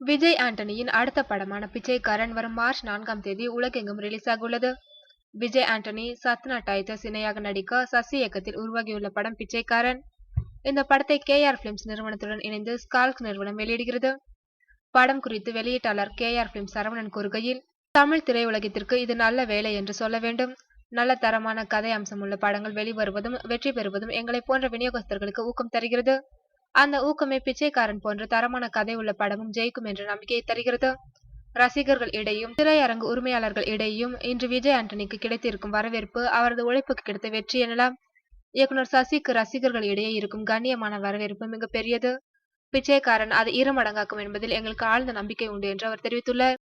விஜய் ஆண்டனியின் அடுத்த படமான பிச்சைக்காரன் வரும் மார்ச் 4ஆம் தேதி உலகெங்கும் ரிலீஸ் ஆக உள்ளது. விஜய் ஆண்டனி, சத்னா டைட்டஸ் இணையாக நடிக்க சசி இயக்கத்தில் உருவாகியுள்ள படம் பிச்சைக்காரன். இந்த படத்தை KR பிலிம்ஸ் நிறுவனத்துடன் இணைந்து ஸ்கால்க் நிறுவனம் வெளியிடுகிறது. படம் குறித்து வெளியீட்டாளர் KR பிலிம்ஸ் சரவணன் கூறுகையில், தமிழ் திரையுலகத்திற்கு இது நல்ல வேலை என்று சொல்ல வேண்டும். நல்ல தரமான கதை அம்சமுள்ள படங்கள் வெளிவருவதும் வெற்றி பெறுவதும் எங்களை போன்ற விநியோகஸ்தர்களுக்கு ஊக்கம் தருகிறது. அந்த ஊக்கமே பிச்சைக்காரன் போன்ற தரமான கதை உள்ள படமும் ஜெயிக்கும் என்ற நம்பிக்கையை தருகிறது. ரசிகர்கள் இடையும் திரையரங்கு உரிமையாளர்கள் இடையும் இன்று விஜய் ஆண்டனிக்கு கிடைத்திருக்கும் வரவேற்பு அவரது உழைப்புக்கு கிடைத்த வெற்றி எனலாம். இயக்குனர் சசிக்கு ரசிகர்கள் இடையே இருக்கும் கண்ணியமான வரவேற்பு மிக பெரியது. பிச்சைக்காரன் அதை 2 மடங்காக்கும் என்பதில் எங்களுக்கு ஆழ்ந்த நம்பிக்கை உண்டு என்று அவர் தெரிவித்துள்ளார்.